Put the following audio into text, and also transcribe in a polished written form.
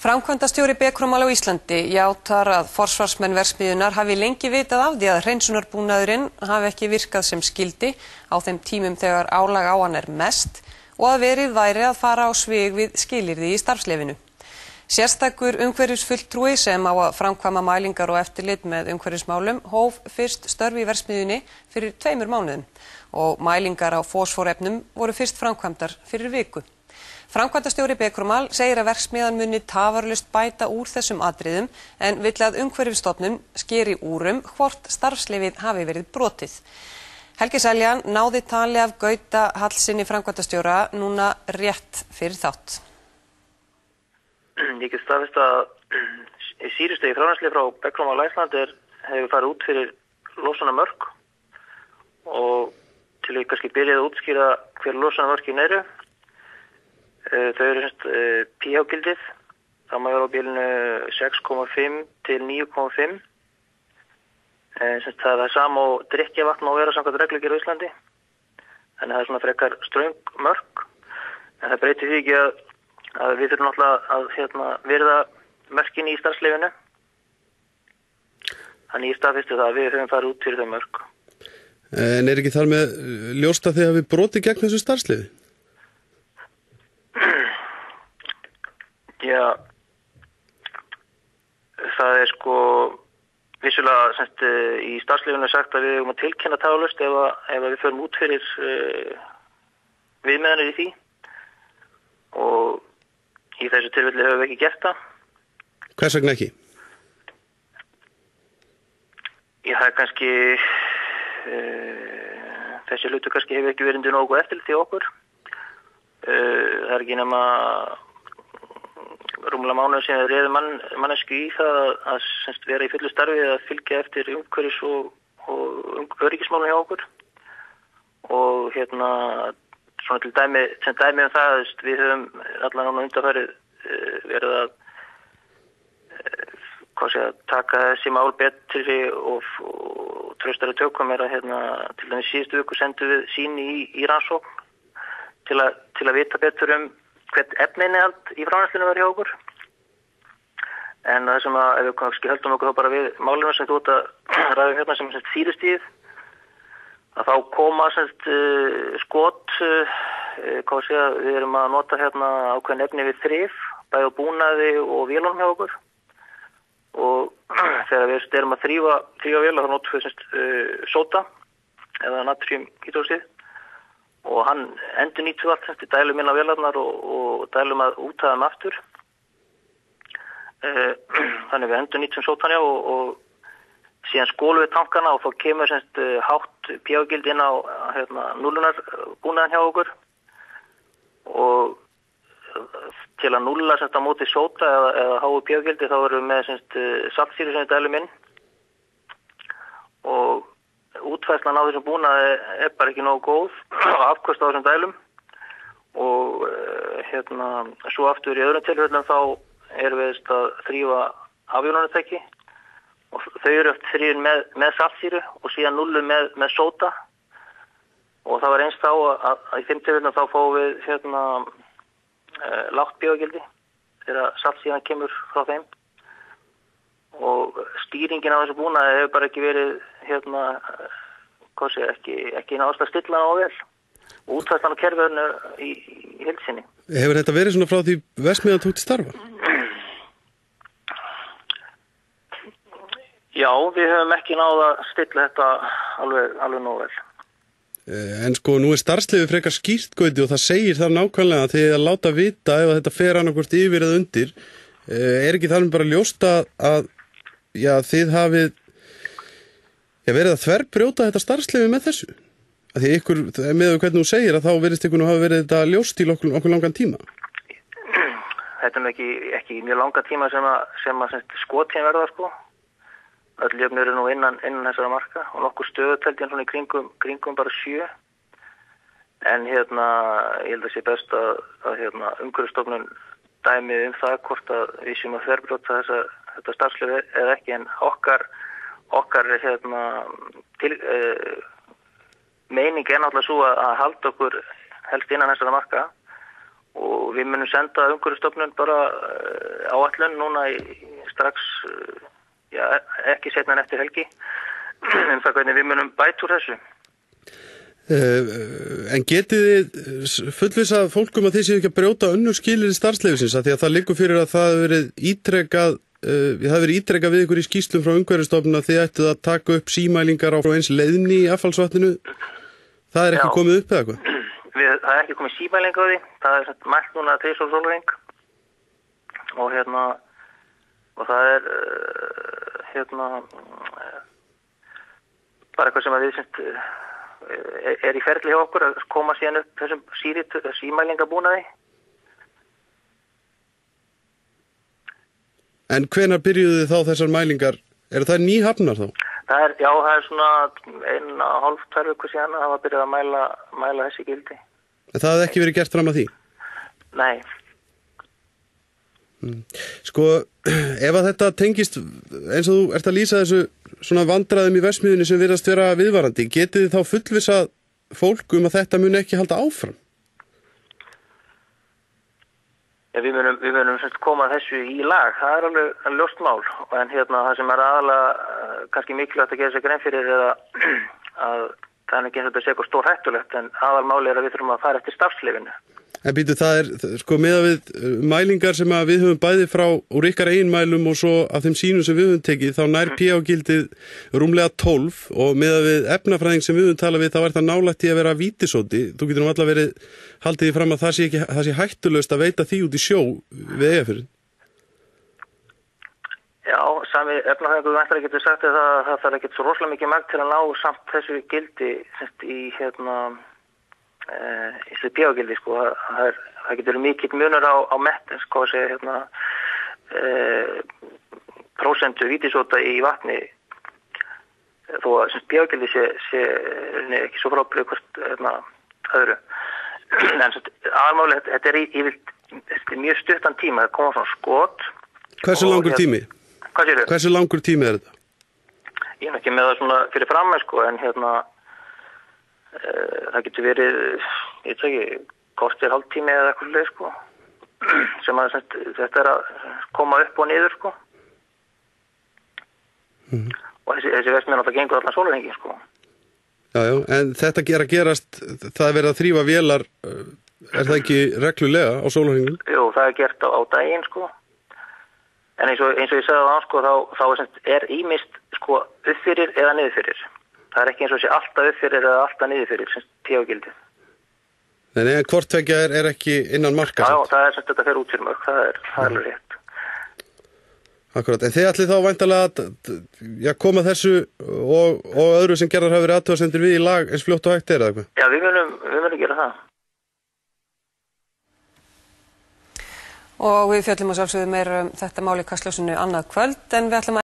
Framkvæmdastjóri Becromal á Íslandi játar að forsvarsmenn verksmiðjunnar hafi lengi vitað af því að hreinsunarbúnaðurinn hafi ekki virkað sem skyldi á þeim tímum þegar álag á hann mest og að verið væri að fara á svig við skilyrði í starfsleyfinu. Sérstakur umhverfisfulltrúi sem á að framkvæma mælingar og eftirlit með umhverfismálum hóf fyrst störf í verksmiðjunni fyrir 2 mánuðum og mælingar á fosfórefnum voru fyrst framkvæmdar fyrir viku. Framkvæmdastjóri Becromal segir að verksmiðjan muni tafarlaust bæta úr þessum atriðum en vill að Umhverfisstofnun skeri úr hvort starfsleyfið hafi verið brotið. Helgi Seljan náði tali af Gauta Hallssyni framkvæmdastjóra núna rétt fyrir þátt. Ég get staðfest að síðustigi frárennsli frá Becromal Iceland hefur farið út fyrir losunarmörk og til að kannski byrja að útskýra hver losunarmörkin eru. Þau eru pH-gildið, það má vera á bilinu 6,5 til 9,5. Það er sama og drykkjarvatn má vera samkvæmt reglugerð á Íslandi. Þannig það er svona frekar ströng mörk. En það breytir því ekki að við þurfum náttúrulega að virða mörkin í starfsleyfinu. Þannig ég staðfesti það að við höfum farið út fyrir þau mörk. En ekki þar með ljóst að þið hafi brotið gegn þessu starfsleyfi? Já, það er vissulega í starfsleyfinu sagt að við höfum að tilkynna tafarlaust ef við förum út fyrir viðmiðanir í því og í þessu tilfelli höfum við ekki gert það. Hvers vegna ekki? Já, það er kannski þessi hlutur kannski hefur ekki verið undir nógu eftirlit í okkur. Það er ekki nema rúmlega mánuð sem við réðum mannesku í það að vera í fullu starfi að fylgja eftir umhverfis og öryggismálum hjá okkur og svona til dæmi um það við höfum allan núna undanfarið verið að taka þessi mál betri og traustari tökum til dæmis síðustu viku sendum við sýn í rannsókn til að vita betur hvert efniinnihald í framleiðslunni var hjá okkur. En það sem ef við kannski höldum okkur þá bara við málinu sem þú ert að ræða sem síðustíð, að þá koma skot, við erum að nota ákveðin efni við þrif, bæði á búnaði og vélunum hjá okkur. Og þegar við erum að þrífa vélar þá notum við sóta eða natriumhydróxíð. Og hann endurnýtur allt dælum inn á vélarnar og dælum að úthaðum aftur. Þannig við endurnýtum sótanjá og síðan skólum við tankana og þá kemur hátt pH-gild inn á núllunarbúnaðan hjá okkur. Og til að núlla á móti sóta eða háu pH-gildi þá erum við með saltsýru sem við dælum inn. Og útfærslan á þessum búnaði er bara ekki nógu góð og afkvöst á þessum dælum og svo aftur í öðrum tilfellum þá erum við að þrífa afjónunartæki og þau eru eftir þrífin með saltsýru og síðan nullu með sóta og það var einst þá að í þeim tilfellum þá fáum við lágt pH-gildi þegar saltsýran kemur frá þeim og stýringin á þessu búnaði hefur bara ekki verið ekki náðast að stilla á vel og útfærslan á kerfinu í heild sinni. Hefur þetta verið svona frá því verksmiðjan tók til starfa? Já, við höfum ekki náð að stilla þetta alveg nógu vel. En nú er starfsleyfi frekar skýrt, Gauti, og það segir þar nákvæmlega að þið að láta vita ef þetta fer annarkvort yfir eða undir. Er ekki þar bara ljóst að þið hafið verið að þverbrjóta þetta starfsleyfi með þessu? Að því ykkur, með hvernig þú segir að þá virðist ykkur nú hafa verið þetta ljóst í okkur langan tíma? Þetta er ekki mjög langa tíma sem skotin verða Öll jöfn eru nú innan þessara marka og nokkur stöðuteldin svona í kringum bara 7. En ég held að sé best að Umhverfisstofnun dæmi það hvort að við séum að þverbrjóta þetta starfsleyfi eða ekki, en okkar meining er náttúrulega svo að halda okkur helst innan þessara marka og við munum senda Umhverfisstofnun bara áætlun núna strax, ekki seinna en eftir helgi, það hvernig við munum bæta úr þessu. En getið þið fullvissað fólkum að þið séu ekki að brjóta önnur skilyrði starfsleyfisins, að því að það liggur fyrir að það hefur verið ítrekað við ykkur í skýrslum frá Umhverfisstofnun að þið ættuð að taka upp símælingar á eins leiðni í affallsvatninu. Það er ekki komið upp eða hvað? Það er ekki komið símæling á því, það er mælt núna 3 sólarhring og það er bara eitthvað sem að við er í ferli hjá okkur að koma síðan upp þessum símælingabúnaði. En hvenær byrjuðu þá þessar mælingar? Eru það nýhafnar þá? Það er svona 1,5-2 vikur síðan að það var byrjað að mæla þessi gildi. En það hefði ekki verið gert fram að því? Nei. Sko, ef að þetta tengist, eins og þú ert að lýsa þessu svona vandræðum í verksmiðjunni sem virðast vera viðvarandi, getið þið þá fullvissað fólk að þetta muni ekki halda áfram? Við munum koma þessu í lag, það er alveg ljóst mál, en það sem er aðalega kannski mikilvægt að gera sér grein fyrir er að það er ekki eins og þetta sé eitthvað stór hættulegt, en aðalmáli er að við þurfum að fara eftir starfsleyfinu. En býtu, það er sko miðað við mælingar sem að við höfum bæði frá úr ykkar eigin mælum og svo af þeim sýnum sem við höfum tekið, þá nær pH-gildið rúmlega 12 og miðað við efnafræðing sem við höfum talað við, þá er það nálægt í að vera vítisóti. Þú getur alla verið haldið í fram að það sé hættulaust að veita því út í sjó við Eyjafjörðinn. Já, sami efnafræðingur væntanlega getur sagt að það þarf ekkert svo rosalega mikið magn til að ná samt þessu gildi í þessu pH-gildi, sko. Það getur mikill munur á mett, prósentu vítisóta í vatni, þó að pH-gildi sé ekki svo frábrugðið hvort öðru. En aðalmáli, þetta er í mjög stuttan tíma, það koma frá skot. Hversu langur tími? Hvað séru? Hversu langur tími er þetta? Ég er ekki með það svona fyrir fram, sko, en það getur verið, ég veit ekki, kortir hálftími eða eitthvað leið, sko, sem að þetta er að koma upp og niður, sko. Og þessi verksmiðja náttúrulega gengur allan sólarhringinn, sko. Já, en þetta er að gerast, það er verið að þrífa vélar, er það ekki reglulega á sólarhringnum? Jú, það er gert á daginn, sko. En eins og ég sagði á hann, sko, þá er ýmist, sko, uppfyrir eða niðurfyrir. Það er ekki eins og sé alltaf uppfyrir eða alltaf niðurfyrir sem pH-gildið. Nei, en hvort tveggja er ekki innan marka? Já, það er þetta fer út fyrir mörg, það er alveg rétt. Akkurat, en þið ætlið þá væntanlega að koma þessu og öðru sem gerðar hafa verið athugasemdir við í lag eins fljótt og hægt er eða eitthvað? Já, við munum gera það. Og við fjöllum að sjálfsögðu meira þetta mál í Kastljósinu annað kvöld, en við ætlum að